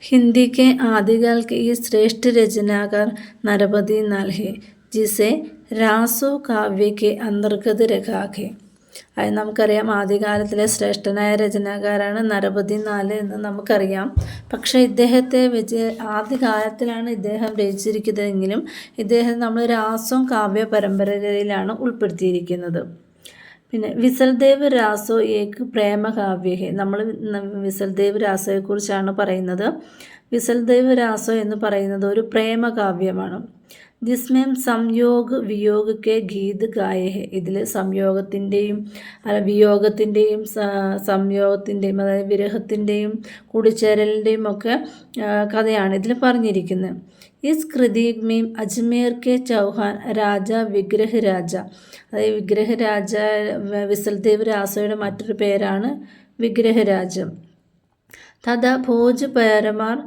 हिंदी के आदिकाल के ये श्रेष्ठ रचनाकार नरपति नाल है जिसे രാസോ കാവ്യ के अंतर्गत रखा है. അത് നമുക്കറിയാം, ആദ്യകാലത്തിലെ ശ്രേഷ്ഠനായ രചനാകാരാണ് നരപതി നാല് എന്ന് നമുക്കറിയാം. പക്ഷേ ഇദ്ദേഹത്തെ വെച്ച് ആദ്യകാലത്തിലാണ് ഇദ്ദേഹം രചിച്ചിരിക്കുന്നതെങ്കിലും ഇദ്ദേഹം നമ്മൾ രാസോ കാവ്യ പരമ്പരയിലാണ് ഉൾപ്പെടുത്തിയിരിക്കുന്നത്. പിന്നെ വിസൽദേവ് രാസോ ഏക് പ്രേമകാവ്യ ഹെ. നമ്മൾ വിസൽദേവ് രാസോയെക്കുറിച്ചാണ് പറയുന്നത്. വിസൽദേവ് രാസോ എന്ന് പറയുന്നത് ഒരു പ്രേമകാവ്യമാണ്. ജിസ്മേം സംയോഗ് വിയോഗ് കെ ഗീത് ഗായേ ഹെ. ഇതിൽ സംയോഗത്തിൻ്റെയും വിയോഗത്തിൻ്റെയും സംയോഗത്തിൻ്റെയും അതായത് വിരഹത്തിൻ്റെയും കൂടിച്ചേരലിൻ്റെയും ഒക്കെ കഥയാണ് ഇതിൽ പറഞ്ഞിരിക്കുന്നത്. ഇസ് കൃതി മീം അജ്മേർ കെ ചൗഹാൻ രാജ വിഗ്രഹ രാജ. അതായത് വിഗ്രഹരാജ വിസൽദേവ് രാസോയുടെ മറ്റൊരു പേരാണ് വിഗ്രഹരാജം. തഥാ ഭോജ് പരമാർ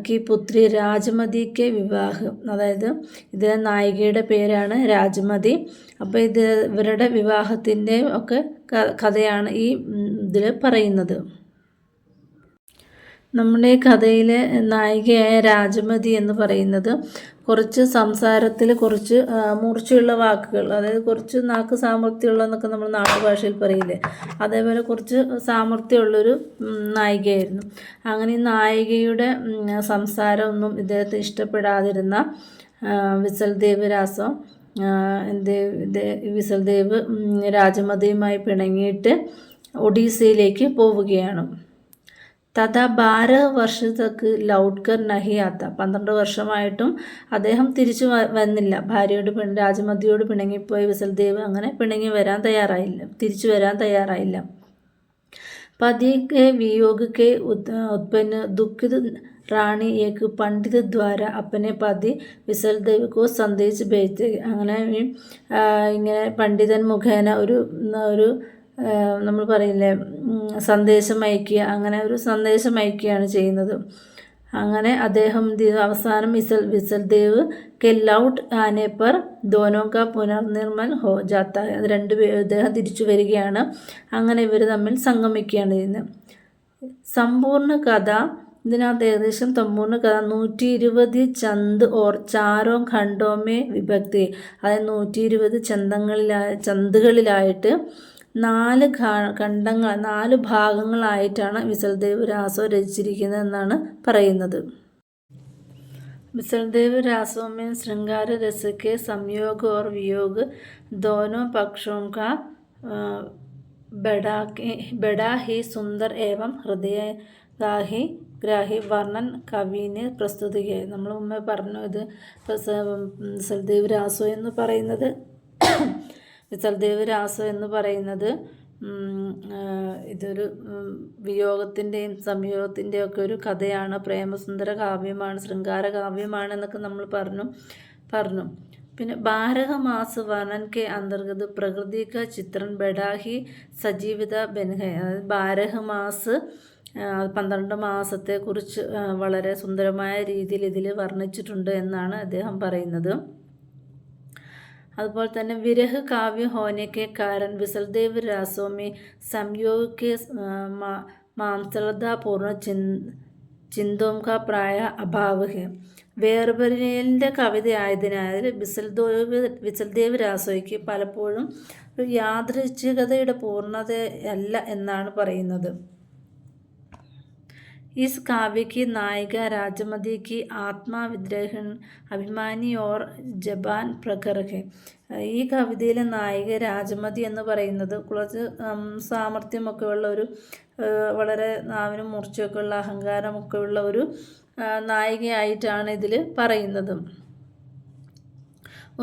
കി പുത്രി രാജമതി കെ വിവാഹം. അതായത് ഇത് നായികയുടെ പേരാണ് രാജമതി. അപ്പോൾ ഇവരുടെ വിവാഹത്തിൻ്റെ ഒക്കെ കഥയാണ് ഈ ഇതിൽ പറയുന്നത്. നമ്മുടെ കഥയിലെ നായികയായ രാജമതി എന്ന് പറയുന്നത് കുറച്ച് സംസാരത്തിൽ കുറച്ച് മൂർച്ചയുള്ള വാക്കുകൾ, അതായത് കുറച്ച് നാക്ക് സാമർഥ്യമുള്ളതെന്നൊക്കെ നമ്മൾ നാട്ടുഭാഷയിൽ പറയില്ലേ, അതേപോലെ കുറച്ച് സാമർഥ്യമുള്ളൊരു നായികയായിരുന്നു. അങ്ങനെ ഈ നായികയുടെ സംസാരമൊന്നും ഇദ്ദേഹത്തെ ഇഷ്ടപ്പെടാതിരുന്ന വിസൽദേവ് രാസോ വിസൽദേവ് രാജമതിയുമായി പിണങ്ങിയിട്ട് ഒഡീസയിലേക്ക് പോവുകയാണ്. തഥാ 12 വർഷത്തേക്ക് ലൗട്ട്കർ നഹി ആത്ത. 12 വർഷമായിട്ടും അദ്ദേഹം തിരിച്ചു വന്നില്ല. രാജമതിയോട് പിണങ്ങിപ്പോയി വിസൽദേവ് അങ്ങനെ തിരിച്ചു വരാൻ തയ്യാറായില്ല. പതി കെ വിയോഗ കെ ഉത്പന്ന ദുഃഖിത റാണി ഏക് പണ്ഡിത ദ്വാര അപ്പനെ പതി വിസൽദേവ് കോ സന്ദേശ് ഭേജ്. അങ്ങനെ ഇങ്ങനെ പണ്ഡിതൻ മുഖേന ഒരു നമ്മൾ പറയില്ലേ സന്ദേശം അയക്കുക, അങ്ങനെ ഒരു സന്ദേശം അയക്കുകയാണ് ചെയ്യുന്നത്. അങ്ങനെ അദ്ദേഹം അവസാനം വിസൽദേവ് കെ ലൗട്ട് ആനെ പർ ദോനോ കാ പുനർനിർമ്മൽ ഹോ ജാത്ത. അത് ഇദ്ദേഹം തിരിച്ചു വരികയാണ്. അങ്ങനെ ഇവർ തമ്മിൽ സംഗമിക്കുകയാണ് ചെയ്യുന്നത്. സമ്പൂർണ്ണ കഥ ഇതിനകത്ത് ഏകദേശം 120 ചന്ത് ഓർ ചാരോ ഖണ്ഡോമേ വിഭക്തി. അതായത് 120 ചന്തുകളിലായിട്ട് 4 ഭാഗങ്ങളായിട്ടാണ് വിസൽദേവ് രാസോ രചിച്ചിരിക്കുന്നത് എന്നാണ് പറയുന്നത്. വിസൽദേവ് രാസോ में श्रृंगार रस के संयोग और वियोग दोनों पक्षों का बड़ा ही सुंदर एवं ഹൃദയഗ്രാഹി വർണ്ണൻ കവിനെ പ്രസ്തുതി. നമ്മൾ മുമ്പേ പറഞ്ഞു, ഇത് വിസൽദേവ് രാസോ എന്ന് പറയുന്നത് ഇതൊരു വിയോഗത്തിൻ്റെയും സംയോഗത്തിൻ്റെയും ഒക്കെ ഒരു കഥയാണ്. പ്രേമസുന്ദര കാവ്യമാണ്, ശൃംഗാര കാവ്യമാണ് എന്നൊക്കെ നമ്മൾ പറഞ്ഞു. പിന്നെ 12 മാസ് വർണ്ണൻ കെ അന്തർഗത് പ്രകൃതി ക ചിത്രൻ ബഡാഹി സജീവിത ബൻഹെ. അതായത് 12 മാസ് 12 മാസത്തെക്കുറിച്ച് വളരെ സുന്ദരമായ രീതിയിൽ ഇതിൽ വർണ്ണിച്ചിട്ടുണ്ട് എന്നാണ് അദ്ദേഹം പറയുന്നത്. അതുപോലെ തന്നെ വിരഹ കാവ്യ ഹോനെ കെ കാരൻ വിസൽദേവ് രാസോ में संयोग के മാംസളതാപൂർണ്ണ ചിന്തോം കാ പ്രായ അഭാവ് ഹെ. വേർപെരലിൻ്റെ കവിതയായതിനാൽ വിസൽദേവ് രാസോയ്ക്ക് പലപ്പോഴും ഒരു യാദൃച്ഛികതയുടെ പൂർണ്ണതയല്ല എന്നാണ് പറയുന്നത്. ഇസ് കാവ്യ की नायिका राजमती की आत्मा विद्रोहन अभिमानी और जबान प्रखर है. ഈ കവിതയിലെ നായിക രാജമതി എന്ന് പറയുന്നത് കുറച്ച് സാമർഥ്യമൊക്കെ ഉള്ള ഒരു വളരെ നാവിനും മൂർച്ചയൊക്കെ ഉള്ള അഹങ്കാരമൊക്കെ ഉള്ള ഒരു നായികയായിട്ടാണ് ഇതിൽ പറയുന്നത്.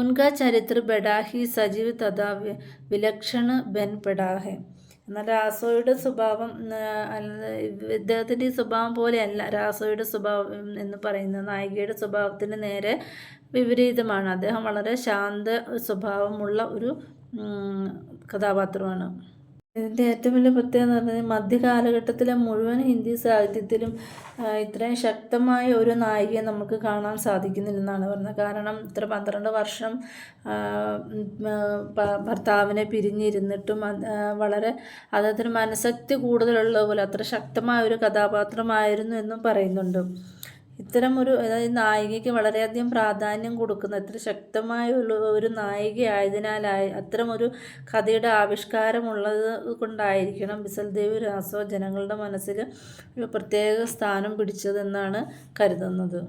ഉൻകാ ചരിത്ര ബഡാഹി സജീവ് തഥാ വിലക്ഷണ ബൻ പെടാ ഹെ. എന്നാൽ രാസോയുടെ സ്വഭാവം ഇദ്ദേഹത്തിൻ്റെ ഈ സ്വഭാവം പോലെയല്ല രാസോയുടെ സ്വഭാവം എന്ന് പറയുന്നത്. നായികയുടെ സ്വഭാവത്തിന് നേരെ വിപരീതമാണ്. അദ്ദേഹം വളരെ ശാന്ത സ്വഭാവമുള്ള ഒരു കഥാപാത്രമാണ്. ഇതിൻ്റെ ഏറ്റവും വലിയ പ്രത്യേകത എന്ന് പറഞ്ഞാൽ മധ്യകാലഘട്ടത്തിലെ മുഴുവൻ ഹിന്ദി സാഹിത്യത്തിലും ഇത്രയും ശക്തമായ ഒരു നായികയെ നമുക്ക് കാണാൻ സാധിക്കുന്നില്ലെന്നാണ് പറയുന്നത്. കാരണം ഇത്ര 12 വർഷം ഭർത്താവിനെ പിരിഞ്ഞിരുന്നിട്ടും വളരെ അദ്ദേഹത്തിന് മനഃശക്തി കൂടുതലുള്ള പോലെ അത്ര ശക്തമായ ഒരു കഥാപാത്രമായിരുന്നു എന്നും പറയുന്നുണ്ട്. ഇത്തരമൊരു അതായത് നായികയ്ക്ക് വളരെയധികം പ്രാധാന്യം കൊടുക്കുന്ന ഇത്ര ശക്തമായ ഒരു നായികയായതിനാലായി അത്തരമൊരു കഥയുടെ ആവിഷ്കാരമുള്ളത് കൊണ്ടായിരിക്കണം ബിസൽദേവ് രാസോ ജനങ്ങളുടെ മനസ്സിൽ ഒരു പ്രത്യേക സ്ഥാനം പിടിച്ചതെന്നാണ് കരുതുന്നത്.